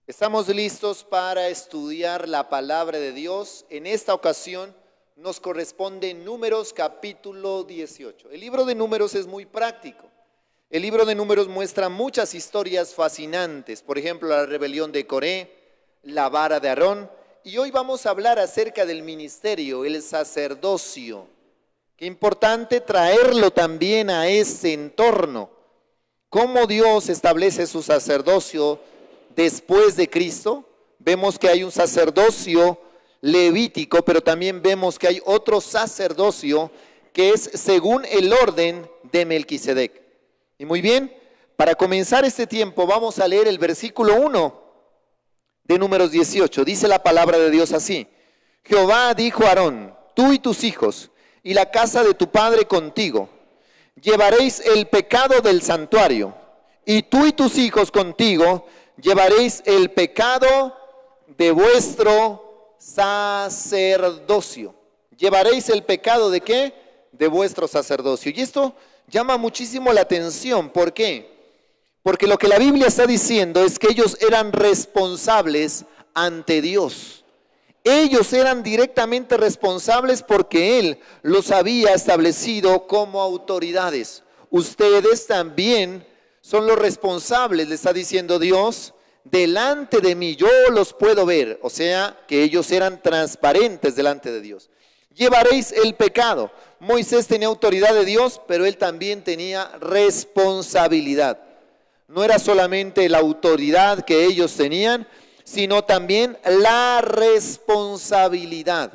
Estamos listos para estudiar la palabra de Dios. En esta ocasión nos corresponde Números capítulo 18. El libro de Números es muy práctico. El libro de Números muestra muchas historias fascinantes. Por ejemplo, la rebelión de Coré, la vara de Aarón. Y hoy vamos a hablar acerca del ministerio, el sacerdocio. Qué importante traerlo también a ese entorno. Cómo Dios establece su sacerdocio después de Cristo. Vemos que hay un sacerdocio levítico, pero también vemos que hay otro sacerdocio que es según el orden de Melquisedec. Y muy bien, para comenzar este tiempo vamos a leer el versículo 1 de Números 18. Dice la palabra de Dios así: Jehová dijo a Aarón, tú y tus hijos y la casa de tu padre contigo, llevaréis el pecado del santuario, y tú y tus hijos contigo llevaréis el pecado de vuestro sacerdocio. ¿Llevaréis el pecado de qué? De vuestro sacerdocio. Y esto llama muchísimo la atención. ¿Por qué? Porque lo que la Biblia está diciendo es que ellos eran responsables ante Dios. Ellos eran directamente responsables porque Él los había establecido como autoridades. Ustedes también son los responsables, le está diciendo Dios, delante de mí, yo los puedo ver. O sea, que ellos eran transparentes delante de Dios. Llevaréis el pecado. Moisés tenía autoridad de Dios, pero él también tenía responsabilidad. No era solamente la autoridad que ellos tenían, sino también la responsabilidad.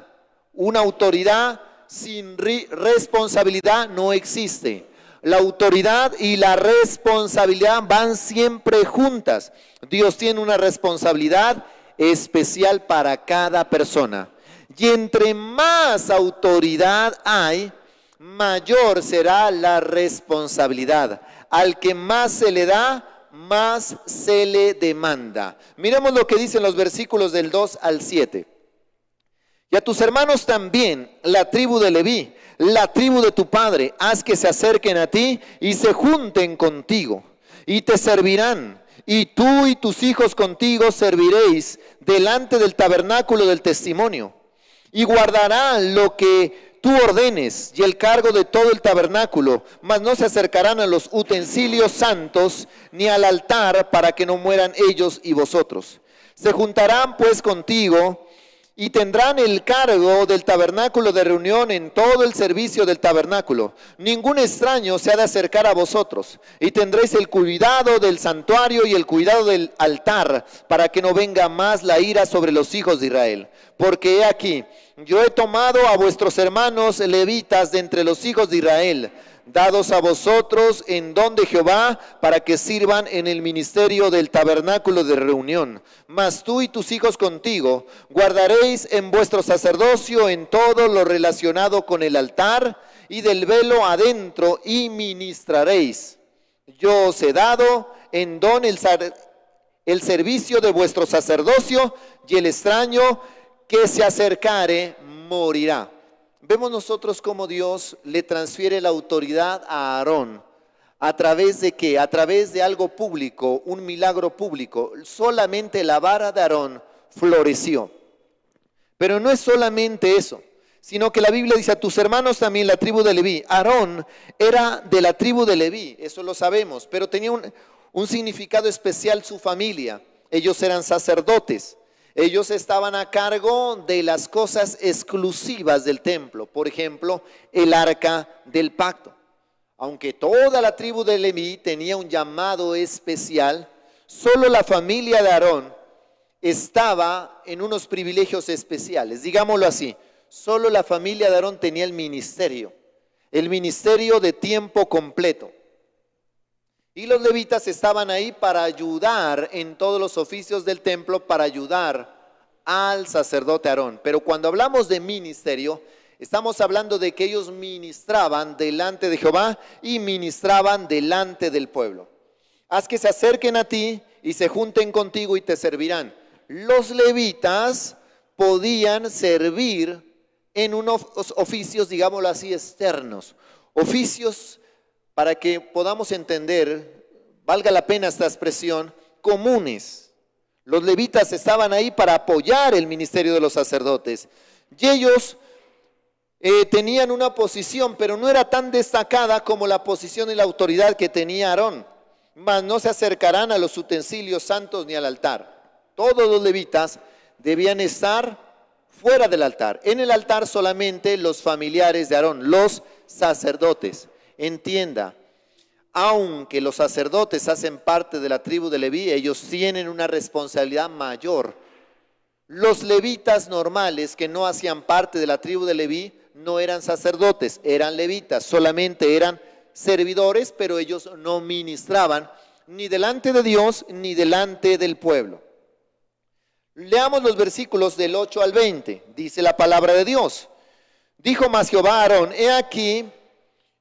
Una autoridad sin responsabilidad no existe. La autoridad y la responsabilidad van siempre juntas. Dios tiene una responsabilidad especial para cada persona. Y entre más autoridad hay, mayor será la responsabilidad. Al que más se le da, más se le demanda. Miremos lo que dicen los versículos del 2 al 7. Y a tus hermanos también, la tribu de Leví, la tribu de tu padre, haz que se acerquen a ti y se junten contigo, y te servirán, y tú y tus hijos contigo serviréis delante del tabernáculo del testimonio, y guardarán lo que tú ordenes y el cargo de todo el tabernáculo, mas no se acercarán a los utensilios santos ni al altar, para que no mueran ellos y vosotros. Se juntarán pues contigo y tendrán el cargo del tabernáculo de reunión en todo el servicio del tabernáculo. Ningún extraño se ha de acercar a vosotros, y tendréis el cuidado del santuario y el cuidado del altar, para que no venga más la ira sobre los hijos de Israel. Porque he aquí, yo he tomado a vuestros hermanos levitas de entre los hijos de Israel, dados a vosotros en don de Jehová, para que sirvan en el ministerio del tabernáculo de reunión. Mas tú y tus hijos contigo guardaréis en vuestro sacerdocio en todo lo relacionado con el altar y del velo adentro, y ministraréis. Yo os he dado en don el servicio de vuestro sacerdocio, y el extraño que se acercare morirá. Vemos nosotros cómo Dios le transfiere la autoridad a Aarón. ¿A través de qué? A través de algo público, un milagro público. Solamente la vara de Aarón floreció. Pero no es solamente eso, sino que la Biblia dice: a tus hermanos también, la tribu de Leví. Aarón era de la tribu de Leví, eso lo sabemos, pero tenía un significado especial su familia. Ellos eran sacerdotes. Ellos estaban a cargo de las cosas exclusivas del templo. Por ejemplo, el arca del pacto. Aunque toda la tribu de Leví tenía un llamado especial, solo la familia de Aarón estaba en unos privilegios especiales. Digámoslo así, solo la familia de Aarón tenía el ministerio de tiempo completo. Y los levitas estaban ahí para ayudar en todos los oficios del templo, para ayudar al sacerdote Aarón. Pero cuando hablamos de ministerio, estamos hablando de que ellos ministraban delante de Jehová y ministraban delante del pueblo. Haz que se acerquen a ti y se junten contigo y te servirán. Los levitas podían servir en unos oficios, digámoslo así, externos. Oficios, para que podamos entender, valga la pena esta expresión, comunes. Los levitas estaban ahí para apoyar el ministerio de los sacerdotes. Y ellos tenían una posición, pero no era tan destacada como la posición y la autoridad que tenía Aarón. Mas no se acercarán a los utensilios santos ni al altar. Todos los levitas debían estar fuera del altar. En el altar solamente los familiares de Aarón, los sacerdotes. Entienda, aunque los sacerdotes hacen parte de la tribu de Leví, ellos tienen una responsabilidad mayor. Los levitas normales que no hacían parte de la tribu de Leví no eran sacerdotes, eran levitas, solamente eran servidores, pero ellos no ministraban ni delante de Dios ni delante del pueblo. Leamos los versículos del 8 al 20, dice la palabra de Dios. Dijo más Jehová a Aarón, he aquí,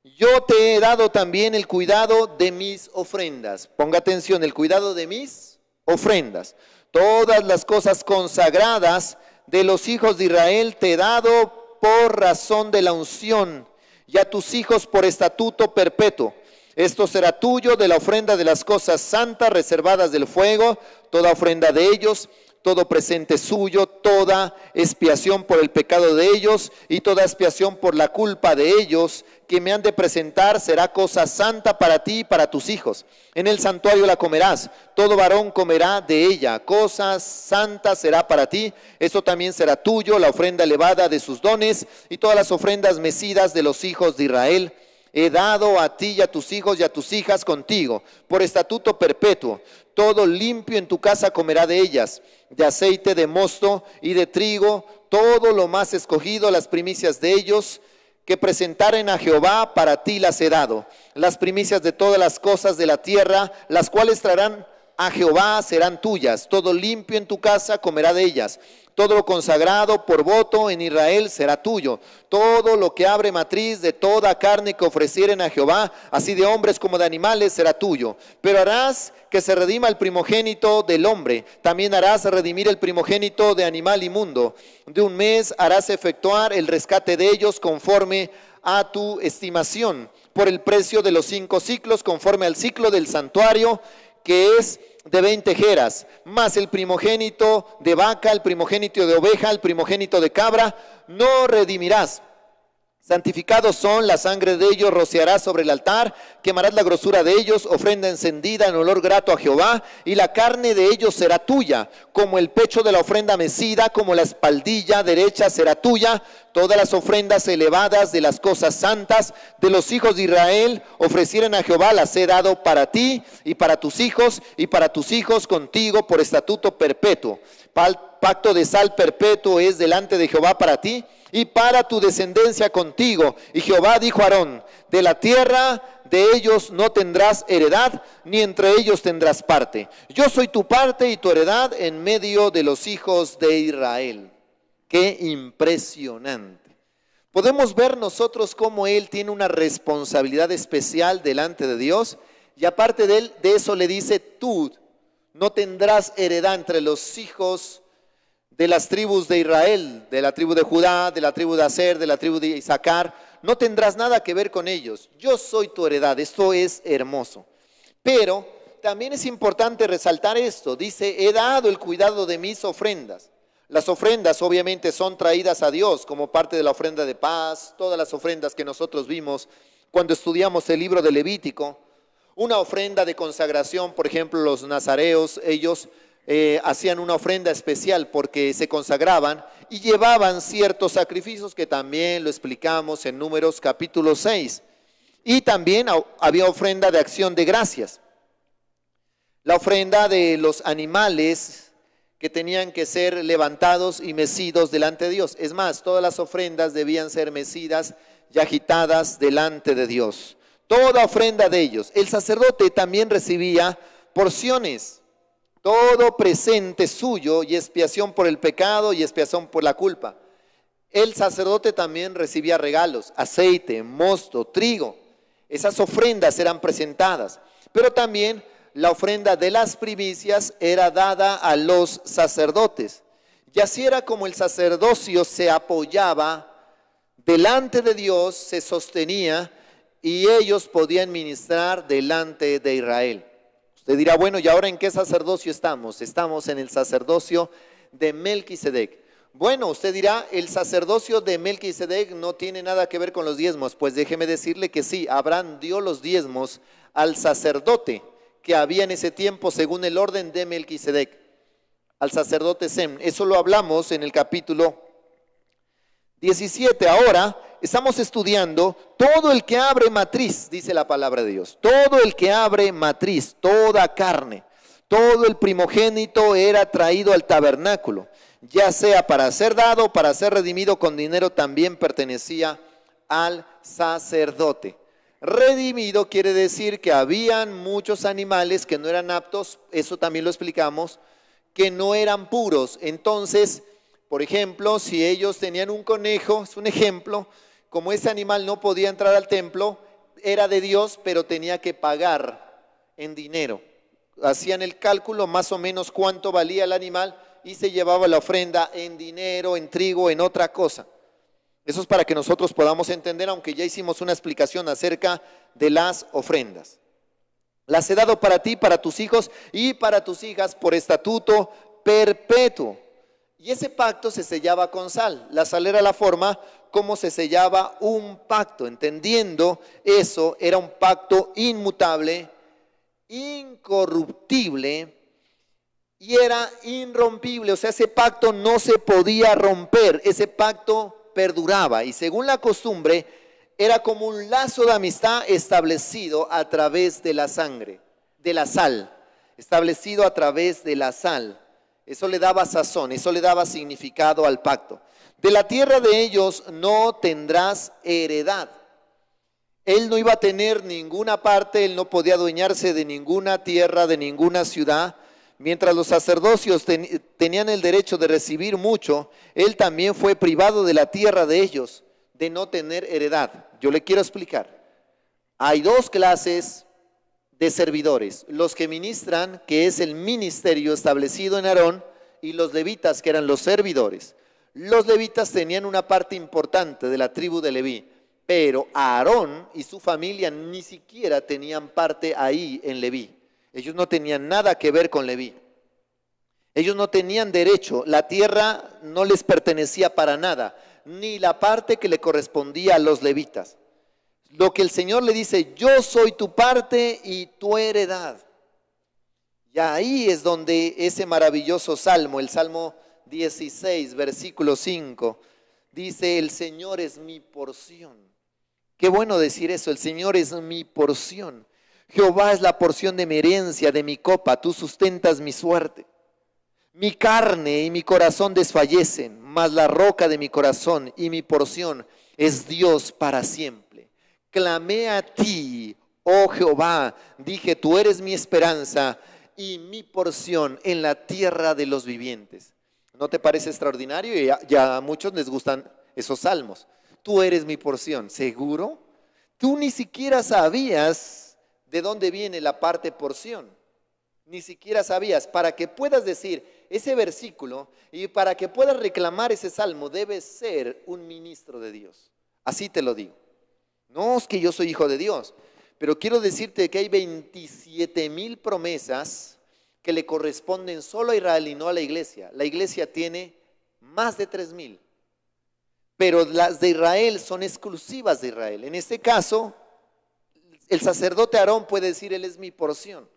yo te he dado también el cuidado de mis ofrendas. Ponga atención, el cuidado de mis ofrendas. Todas las cosas consagradas de los hijos de Israel te he dado por razón de la unción, y a tus hijos por estatuto perpetuo. Esto será tuyo de la ofrenda de las cosas santas reservadas del fuego, toda ofrenda de ellos, todo presente suyo, toda expiación por el pecado de ellos y toda expiación por la culpa de ellos que me han de presentar será cosa santa para ti y para tus hijos. En el santuario la comerás, todo varón comerá de ella, cosa santa será para ti. Esto también será tuyo, la ofrenda elevada de sus dones y todas las ofrendas mecidas de los hijos de Israel. He dado a ti y a tus hijos y a tus hijas contigo, por estatuto perpetuo. Todo limpio en tu casa comerá de ellas, de aceite, de mosto y de trigo, todo lo más escogido, las primicias de ellos, que presentaren a Jehová, para ti las he dado. Las primicias de todas las cosas de la tierra, las cuales traerán a Jehová, serán tuyas. Todo limpio en tu casa comerá de ellas. Todo lo consagrado por voto en Israel será tuyo. Todo lo que abre matriz de toda carne que ofrecieren a Jehová, así de hombres como de animales, será tuyo. Pero harás que se redima el primogénito del hombre. También harás redimir el primogénito de animal inmundo. De un mes harás efectuar el rescate de ellos conforme a tu estimación, por el precio de los 5 siclos, conforme al ciclo del santuario, que es de 20 jeras, más el primogénito de vaca, el primogénito de oveja, el primogénito de cabra, no redimirás. Santificados son, la sangre de ellos rociarás sobre el altar, quemarás la grosura de ellos, ofrenda encendida en olor grato a Jehová, y la carne de ellos será tuya, como el pecho de la ofrenda mecida, como la espaldilla derecha será tuya. Todas las ofrendas elevadas de las cosas santas de los hijos de Israel ofrecieron a Jehová, las he dado para ti y para tus hijos y para tus hijos contigo por estatuto perpetuo. Pacto de sal perpetuo es delante de Jehová para ti y para tu descendencia contigo. Y Jehová dijo a Aarón, de la tierra de ellos no tendrás heredad, ni entre ellos tendrás parte. Yo soy tu parte y tu heredad en medio de los hijos de Israel. Qué impresionante. Podemos ver nosotros cómo él tiene una responsabilidad especial delante de Dios, y aparte de eso le dice, tú no tendrás heredad entre los hijos de las tribus de Israel, de la tribu de Judá, de la tribu de Aser, de la tribu de Isaacar. No tendrás nada que ver con ellos. Yo soy tu heredad. Esto es hermoso. Pero también es importante resaltar esto. Dice, he dado el cuidado de mis ofrendas. Las ofrendas obviamente son traídas a Dios como parte de la ofrenda de paz, todas las ofrendas que nosotros vimos cuando estudiamos el libro de Levítico. Una ofrenda de consagración, por ejemplo, los nazareos, ellos hacían una ofrenda especial porque se consagraban y llevaban ciertos sacrificios que también lo explicamos en Números capítulo 6. Y también había ofrenda de acción de gracias. La ofrenda de los animales que tenían que ser levantados y mecidos delante de Dios. Es más, todas las ofrendas debían ser mecidas y agitadas delante de Dios. Toda ofrenda de ellos. El sacerdote también recibía porciones. Todo presente suyo y expiación por el pecado y expiación por la culpa. El sacerdote también recibía regalos, aceite, mosto, trigo. Esas ofrendas eran presentadas. Pero también la ofrenda de las primicias era dada a los sacerdotes. Y así era como el sacerdocio se apoyaba delante de Dios, se sostenía y ellos podían ministrar delante de Israel. Usted dirá, bueno, ¿y ahora en qué sacerdocio estamos? Estamos en el sacerdocio de Melquisedec. Bueno, usted dirá, el sacerdocio de Melquisedec no tiene nada que ver con los diezmos. Pues déjeme decirle que sí, Abraham dio los diezmos al sacerdote que había en ese tiempo según el orden de Melquisedec, al sacerdote Sem. Eso lo hablamos en el capítulo 17. Ahora estamos estudiando todo el que abre matriz, dice la palabra de Dios. Todo el que abre matriz, toda carne, todo el primogénito era traído al tabernáculo, ya sea para ser dado, para ser redimido con dinero, también pertenecía al sacerdote. Redimido quiere decir que habían muchos animales que no eran aptos, eso también lo explicamos, que no eran puros. Entonces, por ejemplo, si ellos tenían un conejo, es un ejemplo, como ese animal no podía entrar al templo, era de Dios, pero tenía que pagar en dinero. Hacían el cálculo más o menos cuánto valía el animal y se llevaba la ofrenda en dinero, en trigo, en otra cosa. Eso es para que nosotros podamos entender, aunque ya hicimos una explicación acerca de las ofrendas. Las he dado para ti, para tus hijos y para tus hijas por estatuto perpetuo. Y ese pacto se sellaba con sal. La sal era la forma como se sellaba un pacto. Entendiendo eso, era un pacto inmutable, incorruptible y era irrompible. O sea, ese pacto no se podía romper, ese pacto perduraba. Y según la costumbre, era como un lazo de amistad establecido a través de la sangre, de la sal, establecido a través de la sal. Eso le daba sazón, eso le daba significado al pacto. De la tierra de ellos no tendrás heredad. Él no iba a tener ninguna parte, él no podía adueñarse de ninguna tierra, de ninguna ciudad. Mientras los sacerdocios tenían el derecho de recibir mucho, él también fue privado de la tierra de ellos, de no tener heredad. Yo le quiero explicar. Hay dos clases de servidores: los que ministran, que es el ministerio establecido en Aarón, y los levitas, que eran los servidores. Los levitas tenían una parte importante de la tribu de Leví, pero Aarón y su familia ni siquiera tenían parte ahí en Leví. Ellos no tenían nada que ver con Leví. Ellos no tenían derecho, la tierra no les pertenecía para nada, ni la parte que le correspondía a los levitas. Lo que el Señor le dice, yo soy tu parte y tu heredad. Y ahí es donde ese maravilloso salmo, el Salmo 16, versículo 5, dice, el Señor es mi porción. Qué bueno decir eso, el Señor es mi porción. Jehová es la porción de mi herencia, de mi copa, tú sustentas mi suerte. Mi carne y mi corazón desfallecen, mas la roca de mi corazón y mi porción es Dios para siempre. Clamé a ti, oh Jehová, dije, tú eres mi esperanza y mi porción en la tierra de los vivientes. ¿No te parece extraordinario? Y ya a muchos les gustan esos salmos. Tú eres mi porción, ¿seguro? Tú ni siquiera sabías de dónde viene la parte porción. Ni siquiera sabías. Para que puedas decir ese versículo y para que puedas reclamar ese salmo, debes ser un ministro de Dios. Así te lo digo. No es que yo soy hijo de Dios, pero quiero decirte que hay 27,000 promesas que le corresponden solo a Israel y no a la iglesia. La iglesia tiene más de 3,000, pero las de Israel son exclusivas de Israel. En este caso, el sacerdote Aarón puede decir, él es mi porción,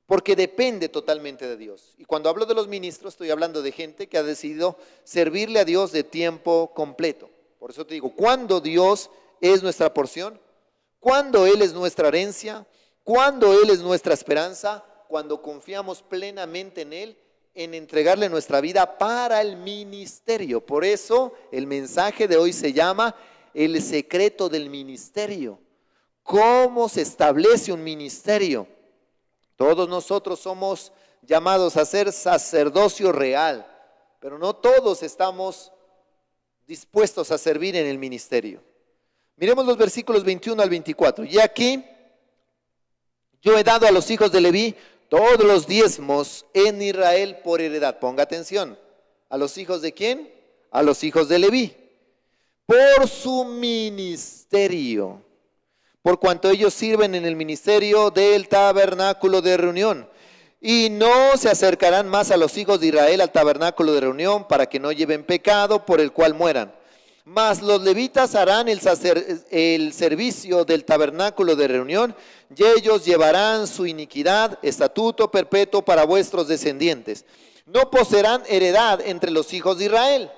porque depende totalmente de Dios. Y cuando hablo de los ministros, estoy hablando de gente que ha decidido servirle a Dios de tiempo completo. Por eso te digo, ¿cuándo Dios es nuestra porción? ¿Cuándo Él es nuestra herencia? ¿Cuándo Él es nuestra esperanza? Cuando confiamos plenamente en Él, en entregarle nuestra vida para el ministerio. Por eso el mensaje de hoy se llama el secreto del ministerio. ¿Cómo se establece un ministerio? Todos nosotros somos llamados a ser sacerdocio real, pero no todos estamos dispuestos a servir en el ministerio. Miremos los versículos 21 al 24. Y aquí yo he dado a los hijos de Leví todos los diezmos en Israel por heredad. Ponga atención. ¿A los hijos de quién? A los hijos de Leví. Por su ministerio, por cuanto ellos sirven en el ministerio del tabernáculo de reunión. Y no se acercarán más a los hijos de Israel al tabernáculo de reunión para que no lleven pecado por el cual mueran. Mas los levitas harán el servicio del tabernáculo de reunión y ellos llevarán su iniquidad, estatuto perpetuo para vuestros descendientes. No poseerán heredad entre los hijos de Israel.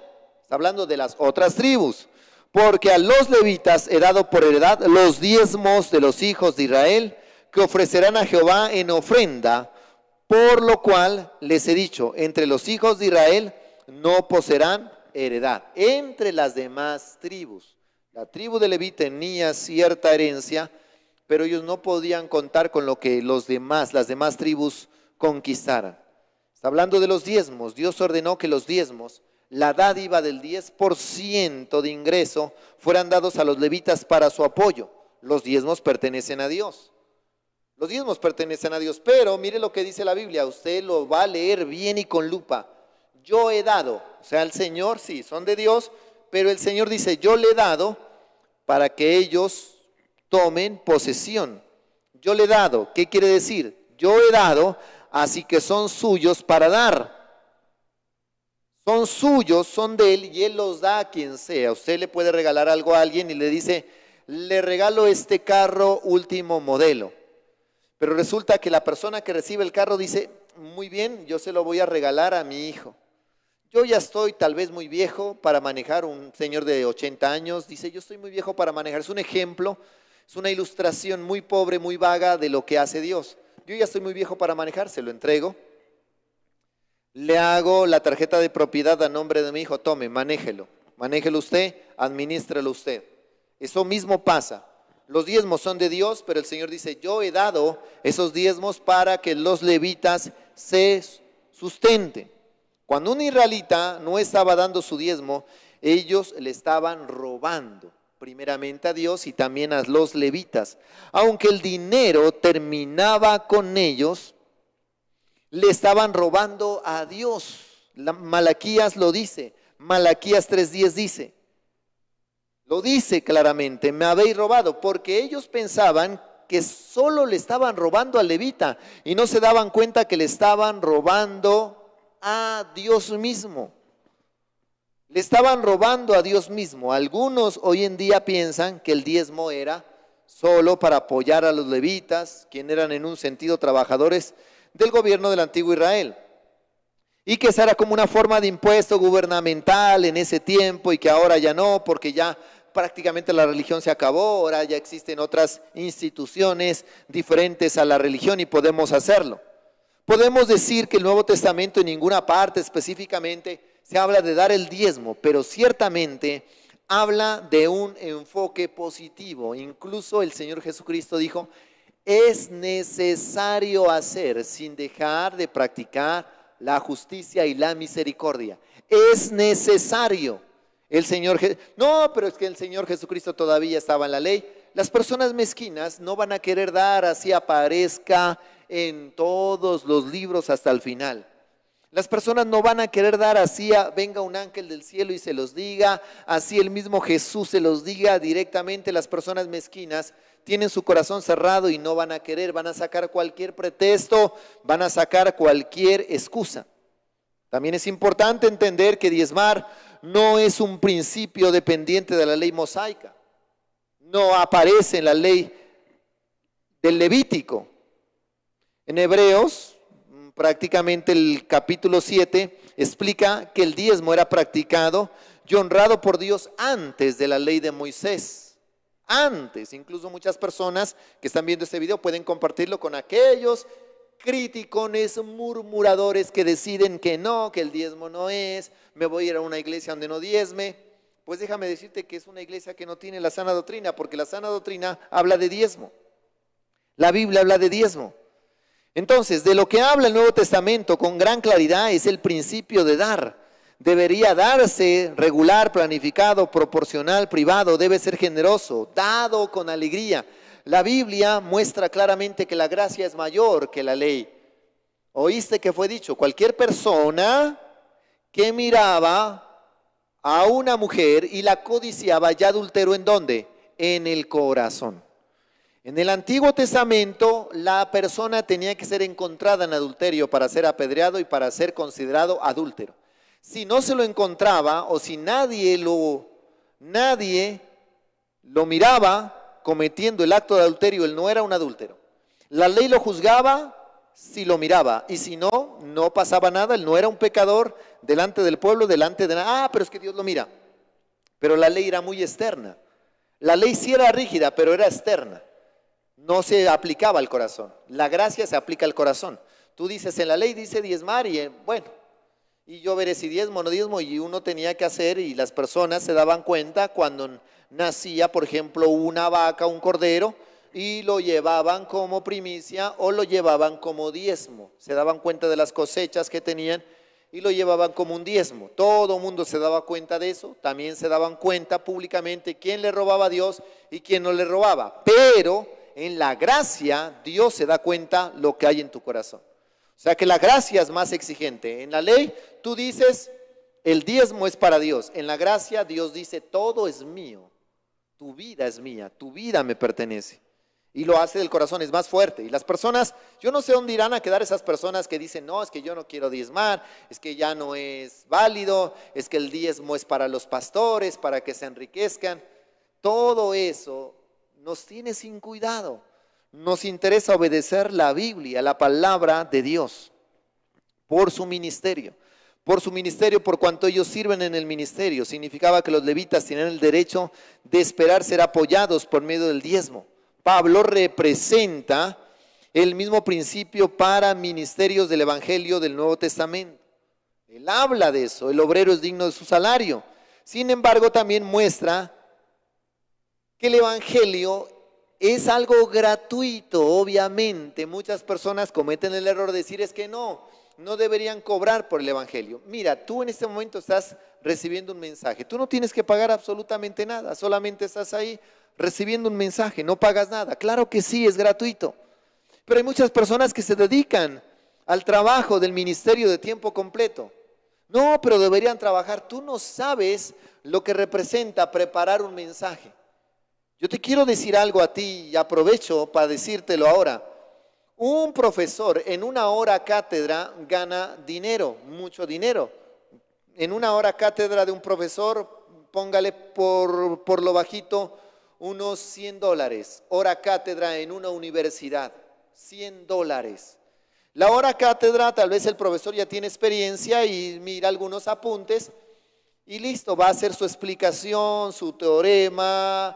Está hablando de las otras tribus. Porque a los levitas he dado por heredad los diezmos de los hijos de Israel que ofrecerán a Jehová en ofrenda. Por lo cual les he dicho, entre los hijos de Israel no poseerán heredad. Entre las demás tribus, la tribu de Leví tenía cierta herencia, pero ellos no podían contar con lo que las demás tribus conquistaran. Está hablando de los diezmos. Dios ordenó que los diezmos, la dádiva del 10% de ingreso, fueran dados a los levitas para su apoyo. Los diezmos pertenecen a Dios. Los diezmos pertenecen a Dios, pero mire lo que dice la Biblia, usted lo va a leer bien y con lupa. Yo he dado, o sea, el Señor, sí, son de Dios, pero el Señor dice, yo le he dado para que ellos tomen posesión. Yo le he dado, ¿qué quiere decir? Yo he dado, así que son suyos para dar. Son suyos, son de Él y Él los da a quien sea. Usted le puede regalar algo a alguien y le dice, le regalo este carro último modelo. Pero resulta que la persona que recibe el carro dice, muy bien, yo se lo voy a regalar a mi hijo. Yo ya estoy tal vez muy viejo para manejar, un señor de 80 años, dice, yo estoy muy viejo para manejar. Es un ejemplo, es una ilustración muy pobre, muy vaga de lo que hace Dios. Yo ya estoy muy viejo para manejar, se lo entrego. Le hago la tarjeta de propiedad a nombre de mi hijo, tome, manéjelo usted, administrelo usted. Eso mismo pasa. Los diezmos son de Dios, pero el Señor dice, yo he dado esos diezmos para que los levitas se sustenten. Cuando un israelita no estaba dando su diezmo, ellos le estaban robando primeramente a Dios y también a los levitas. Aunque el dinero terminaba con ellos, le estaban robando a Dios. Malaquías lo dice, Malaquías 3:10 dice, lo dice claramente, me habéis robado, porque ellos pensaban que solo le estaban robando al levita y no se daban cuenta que le estaban robando a Dios mismo. Le estaban robando a Dios mismo. Algunos hoy en día piensan que el diezmo era solo para apoyar a los levitas, quienes eran en un sentido trabajadores del gobierno del antiguo Israel. Y que esa era como una forma de impuesto gubernamental en ese tiempo y que ahora ya no, porque ya prácticamente la religión se acabó, ahora ya existen otras instituciones diferentes a la religión y podemos hacerlo. Podemos decir que el Nuevo Testamento en ninguna parte específicamente se habla de dar el diezmo, pero ciertamente habla de un enfoque positivo. Incluso el Señor Jesucristo dijo, es necesario hacer sin dejar de practicar la justicia y la misericordia. Es necesario. No, pero es que el Señor Jesucristo todavía estaba en la ley. Las personas mezquinas no van a querer dar así aparezca en todos los libros hasta el final. Las personas no van a querer dar así, venga un ángel del cielo y se los diga, así el mismo Jesús se los diga directamente. Las personas mezquinas tienen su corazón cerrado y no van a querer, van a sacar cualquier pretexto, van a sacar cualquier excusa. También es importante entender que diezmar no es un principio dependiente de la ley mosaica, no aparece en la ley del Levítico. En Hebreos, prácticamente el capítulo 7 explica que el diezmo era practicado y honrado por Dios antes de la ley de Moisés. Antes, incluso muchas personas que están viendo este video pueden compartirlo con aquellos criticones, murmuradores que deciden que no, que el diezmo no es, me voy a ir a una iglesia donde no diezme. Pues déjame decirte que es una iglesia que no tiene la sana doctrina, porque la sana doctrina habla de diezmo. La Biblia habla de diezmo. Entonces, de lo que habla el Nuevo Testamento con gran claridad es el principio de dar. Debería darse regular, planificado, proporcional, privado, debe ser generoso, dado con alegría. La Biblia muestra claramente que la gracia es mayor que la ley. ¿Oíste que fue dicho? Cualquier persona que miraba a una mujer y la codiciaba, ya adulteró ¿en dónde? En el corazón. En el Antiguo Testamento, la persona tenía que ser encontrada en adulterio para ser apedreado y para ser considerado adúltero. Si no se lo encontraba o si nadie lo miraba cometiendo el acto de adulterio, él no era un adúltero. La ley lo juzgaba si lo miraba, y si no, no pasaba nada, él no era un pecador delante del pueblo, delante de nada. Ah, pero es que Dios lo mira. Pero la ley era muy externa. La ley sí era rígida, pero era externa. No se aplicaba al corazón. La gracia se aplica al corazón. Tú dices, en la ley dice diezmar, y bueno, y yo veré si diezmo o no diezmo, y uno tenía que hacer, y las personas se daban cuenta cuando nacía, por ejemplo, una vaca, un cordero, y lo llevaban como primicia o lo llevaban como diezmo. Se daban cuenta de las cosechas que tenían y lo llevaban como un diezmo. Todo el mundo se daba cuenta de eso. También se daban cuenta públicamente quién le robaba a Dios y quién no le robaba. Pero en la gracia Dios se da cuenta lo que hay en tu corazón. O sea que la gracia es más exigente. En la ley tú dices el diezmo es para Dios. En la gracia Dios dice todo es mío. Tu vida es mía, tu vida me pertenece. Y lo hace del corazón, es más fuerte. Y las personas, yo no sé dónde irán a quedar esas personas que dicen, no, es que yo no quiero diezmar, es que ya no es válido, es que el diezmo es para los pastores, para que se enriquezcan. Todo eso nos tiene sin cuidado. Nos interesa obedecer la Biblia, la palabra de Dios, por su ministerio. Por su ministerio, por cuanto ellos sirven en el ministerio. Significaba que los levitas tenían el derecho de esperar ser apoyados por medio del diezmo. Pablo representa el mismo principio para ministerios del Evangelio del Nuevo Testamento. Él habla de eso, el obrero es digno de su salario. Sin embargo, también muestra que el Evangelio es algo gratuito, obviamente. Muchas personas cometen el error de decir es que no deberían cobrar por el Evangelio. Mira, tú en este momento estás recibiendo un mensaje. Tú no tienes que pagar absolutamente nada, solamente estás ahí recibiendo un mensaje, no pagas nada. Claro que sí, es gratuito. Pero hay muchas personas que se dedican al trabajo del ministerio de tiempo completo. No, pero deberían trabajar. Tú no sabes lo que representa preparar un mensaje. Yo te quiero decir algo a ti y aprovecho para decírtelo ahora. Un profesor en una hora cátedra gana dinero, mucho dinero. En una hora cátedra de un profesor, póngale por lo bajito unos $100. Hora cátedra en una universidad, $100. La hora cátedra, tal vez el profesor ya tiene experiencia y mira algunos apuntes y listo, va a hacer su explicación, su teorema,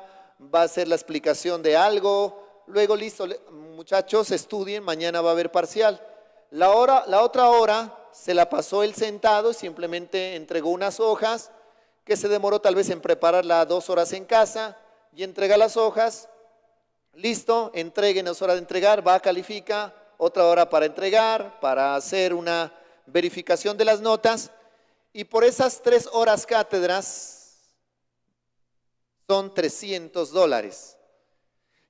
va a hacer la explicación de algo. Luego listo, muchachos, estudien, mañana va a haber parcial. La otra hora se la pasó él sentado y simplemente entregó unas hojas que se demoró tal vez en prepararla 2 horas en casa y entrega las hojas. Listo, entreguen, es hora de entregar, va, califica, otra hora para entregar, para hacer una verificación de las notas. Y por esas 3 horas cátedras son $300.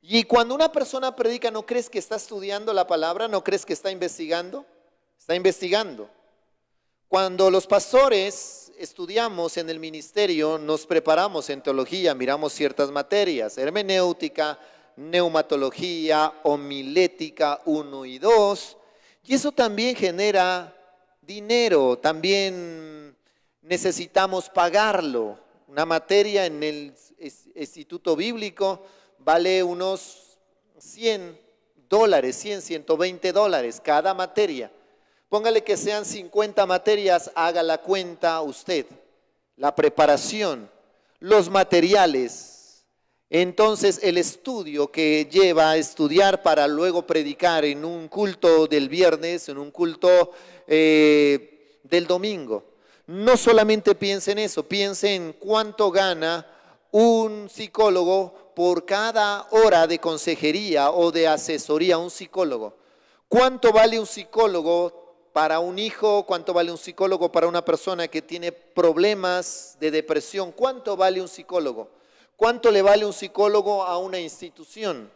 Y cuando una persona predica, ¿no crees que está estudiando la palabra? ¿No crees que está investigando? Está investigando. Cuando los pastores estudiamos en el ministerio, nos preparamos en teología, miramos ciertas materias, hermenéutica, neumatología, homilética 1 y 2, y eso también genera dinero, también necesitamos pagarlo. Una materia en el Instituto Bíblico vale unos $100, $120 cada materia. Póngale que sean 50 materias, haga la cuenta usted. La preparación, los materiales, entonces el estudio que lleva a estudiar para luego predicar en un culto del viernes, en un culto del domingo. No solamente piense en eso, piense en cuánto gana un psicólogo por cada hora de consejería o de asesoría a un psicólogo. ¿Cuánto vale un psicólogo para un hijo? ¿Cuánto vale un psicólogo para una persona que tiene problemas de depresión? ¿Cuánto vale un psicólogo? ¿Cuánto le vale un psicólogo a una institución?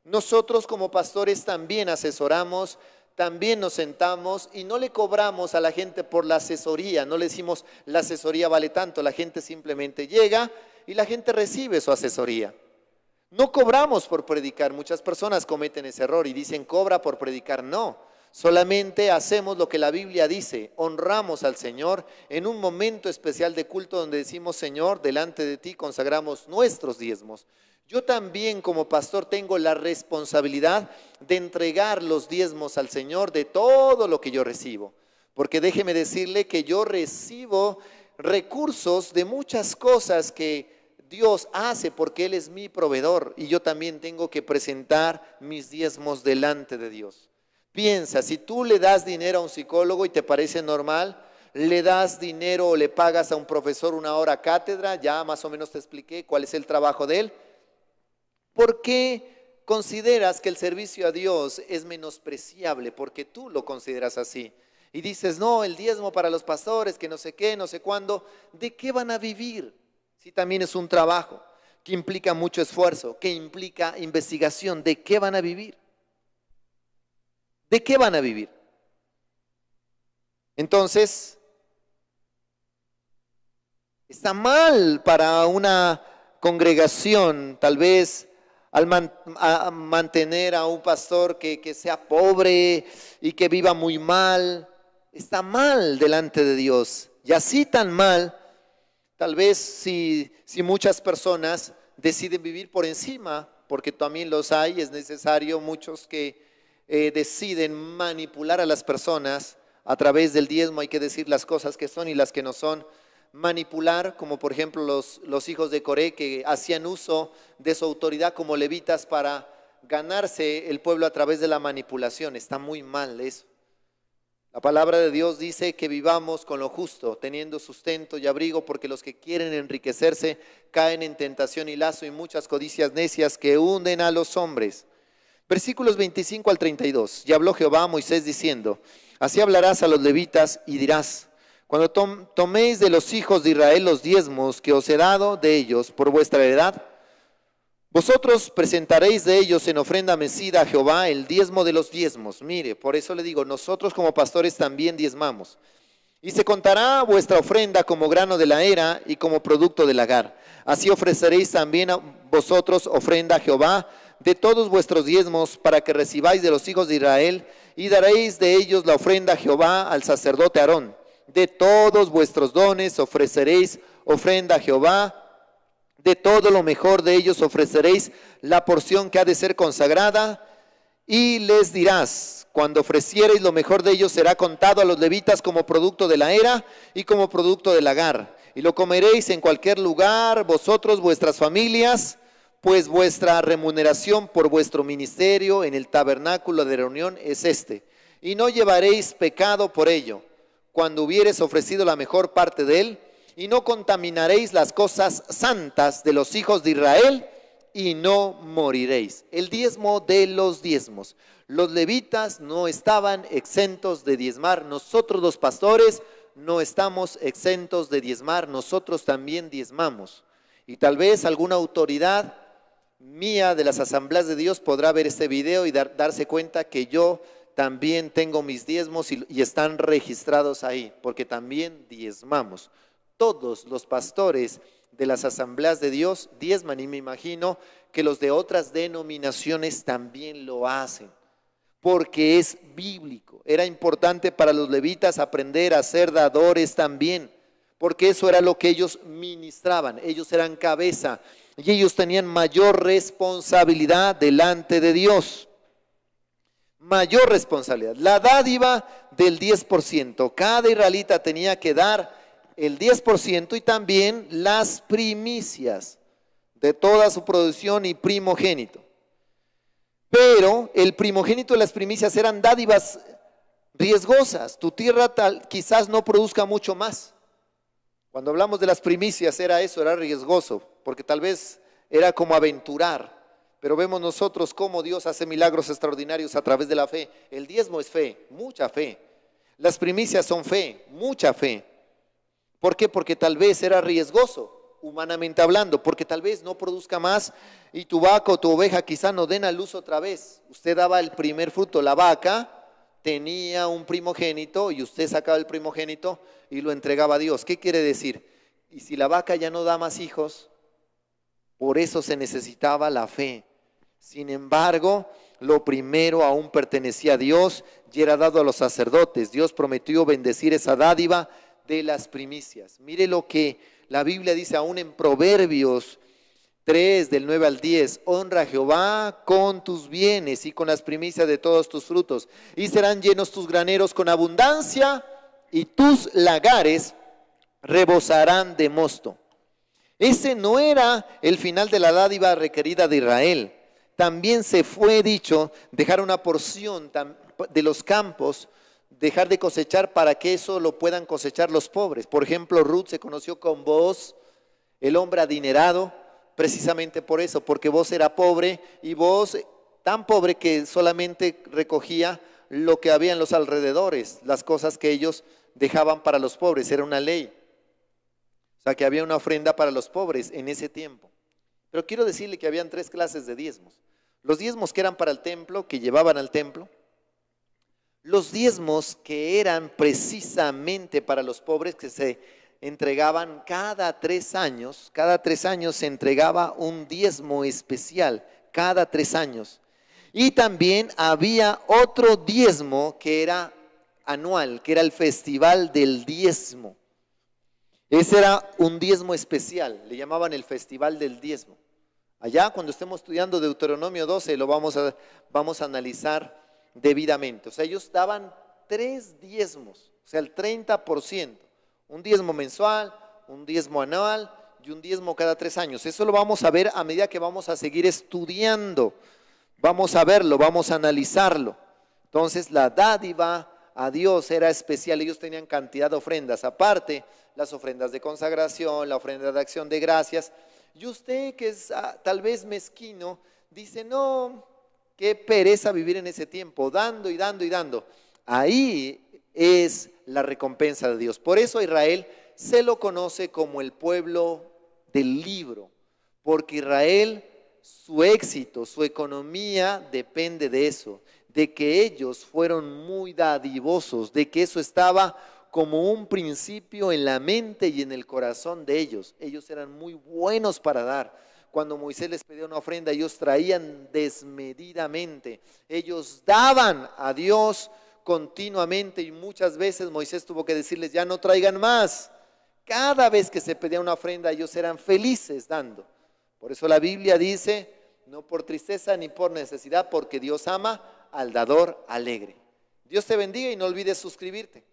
Nosotros como pastores también asesoramos, también nos sentamos y no le cobramos a la gente por la asesoría, no le decimos la asesoría vale tanto, la gente simplemente llega y la gente recibe su asesoría. No cobramos por predicar. Muchas personas cometen ese error y dicen cobra por predicar. No, solamente hacemos lo que la Biblia dice. Honramos al Señor en un momento especial de culto donde decimos, Señor, delante de ti consagramos nuestros diezmos. Yo también como pastor tengo la responsabilidad de entregar los diezmos al Señor de todo lo que yo recibo. Porque déjeme decirle que yo recibo recursos de muchas cosas que Dios hace porque Él es mi proveedor y yo también tengo que presentar mis diezmos delante de Dios. Piensa, si tú le das dinero a un psicólogo y te parece normal, le das dinero o le pagas a un profesor una hora cátedra, ya más o menos te expliqué cuál es el trabajo de él. ¿Por qué consideras que el servicio a Dios es menospreciable? Porque tú lo consideras así. Y dices, no, el diezmo para los pastores, que no sé qué, no sé cuándo. ¿De qué van a vivir? Si también es un trabajo que implica mucho esfuerzo, que implica investigación. ¿De qué van a vivir? ¿De qué van a vivir? Entonces, está mal para una congregación, tal vez, al mantener a un pastor que sea pobre y que viva muy mal. Está mal delante de Dios. Y así tan mal, tal vez si muchas personas deciden vivir por encima, porque también los hay, es necesario muchos que deciden manipular a las personas a través del diezmo. Hay que decir las cosas que son y las que no son. Manipular, como por ejemplo los hijos de Coré, que hacían uso de su autoridad como levitas para ganarse el pueblo a través de la manipulación. Está muy mal eso. La palabra de Dios dice que vivamos con lo justo, teniendo sustento y abrigo, porque los que quieren enriquecerse caen en tentación y lazo y muchas codicias necias que hunden a los hombres. Versículos 25 al 32. Y habló Jehová a Moisés diciendo, así hablarás a los levitas y dirás, cuando toméis de los hijos de Israel los diezmos que os he dado de ellos por vuestra heredad, vosotros presentaréis de ellos en ofrenda mecida a Jehová el diezmo de los diezmos. Mire, por eso le digo, nosotros como pastores también diezmamos. Y se contará vuestra ofrenda como grano de la era y como producto del lagar. Así ofreceréis también a vosotros ofrenda a Jehová de todos vuestros diezmos para que recibáis de los hijos de Israel y daréis de ellos la ofrenda a Jehová al sacerdote Aarón. De todos vuestros dones ofreceréis ofrenda a Jehová, de todo lo mejor de ellos ofreceréis la porción que ha de ser consagrada, y les dirás, cuando ofreciereis lo mejor de ellos será contado a los levitas como producto de la era y como producto del lagar, y lo comeréis en cualquier lugar, vosotros, vuestras familias, pues vuestra remuneración por vuestro ministerio en el tabernáculo de reunión es este, y no llevaréis pecado por ello, cuando hubieres ofrecido la mejor parte de él, y no contaminaréis las cosas santas de los hijos de Israel, y no moriréis. El diezmo de los diezmos. Los levitas no estaban exentos de diezmar. Nosotros los pastores no estamos exentos de diezmar. Nosotros también diezmamos. Y tal vez alguna autoridad mía de las asambleas de Dios podrá ver este video y darse cuenta que yo también tengo mis diezmos y están registrados ahí, porque también diezmamos. Todos los pastores de las asambleas de Dios diezman, y me imagino que los de otras denominaciones también lo hacen, porque es bíblico. Era importante para los levitas aprender a ser dadores también, porque eso era lo que ellos ministraban. Ellos eran cabeza y ellos tenían mayor responsabilidad delante de Dios. Mayor responsabilidad. La dádiva del 10%. Cada israelita tenía que dar el 10% y también las primicias de toda su producción y primogénito. Pero el primogénito y las primicias eran dádivas riesgosas. Tu tierra quizás no produzca mucho más. Cuando hablamos de las primicias era eso, era riesgoso, porque tal vez era como aventurar. Pero vemos nosotros cómo Dios hace milagros extraordinarios a través de la fe. El diezmo es fe, mucha fe. Las primicias son fe, mucha fe. ¿Por qué? Porque tal vez era riesgoso, humanamente hablando, porque tal vez no produzca más y tu vaca o tu oveja quizá no den a luz otra vez. Usted daba el primer fruto, la vaca tenía un primogénito y usted sacaba el primogénito y lo entregaba a Dios. ¿Qué quiere decir? Y si la vaca ya no da más hijos, Por eso se necesitaba la fe. Sin embargo, lo primero aún pertenecía a Dios y era dado a los sacerdotes. Dios prometió bendecir esa dádiva de las primicias. Mire lo que la Biblia dice aún en Proverbios 3, del 9 al 10. Honra a Jehová con tus bienes y con las primicias de todos tus frutos, y serán llenos tus graneros con abundancia, y tus lagares rebosarán de mosto. Ese no era el final de la dádiva requerida de Israel. También se fue dicho dejar una porción de los campos, dejar de cosechar para que eso lo puedan cosechar los pobres. Por ejemplo, Ruth se conoció con Booz, el hombre adinerado, precisamente por eso, porque Booz era pobre y Booz tan pobre que solamente recogía lo que había en los alrededores, las cosas que ellos dejaban para los pobres, era una ley. O sea que había una ofrenda para los pobres en ese tiempo. Pero quiero decirle que habían 3 clases de diezmos. Los diezmos que eran para el templo, que llevaban al templo. Los diezmos que eran precisamente para los pobres, que se entregaban cada 3 años. Cada 3 años se entregaba un diezmo especial, cada 3 años. Y también había otro diezmo que era anual, que era el festival del diezmo. Ese era un diezmo especial, le llamaban el festival del diezmo. Allá cuando estemos estudiando Deuteronomio 12 lo vamos a analizar debidamente. O sea, ellos daban 3 diezmos, o sea, el 30%. Un diezmo mensual, un diezmo anual y un diezmo cada 3 años. Eso lo vamos a ver a medida que vamos a seguir estudiando. Vamos a verlo, vamos a analizarlo. Entonces, la dádiva a Dios era especial. Ellos tenían cantidad de ofrendas. Aparte, las ofrendas de consagración, la ofrenda de acción de gracias. Y usted que es tal vez mezquino, dice, no, qué pereza vivir en ese tiempo, dando y dando y dando. Ahí es la recompensa de Dios. Por eso a Israel se lo conoce como el pueblo del libro, porque Israel, su éxito, su economía depende de eso, de que ellos fueron muy dadivosos, de que eso estaba como un principio en la mente y en el corazón de ellos. Ellos eran muy buenos para dar. Cuando Moisés les pedía una ofrenda, ellos traían desmedidamente. Ellos daban a Dios continuamente y muchas veces Moisés tuvo que decirles, ya no traigan más. Cada vez que se pedía una ofrenda, ellos eran felices dando. Por eso la Biblia dice, no por tristeza ni por necesidad, porque Dios ama al dador alegre. Dios te bendiga y no olvides suscribirte.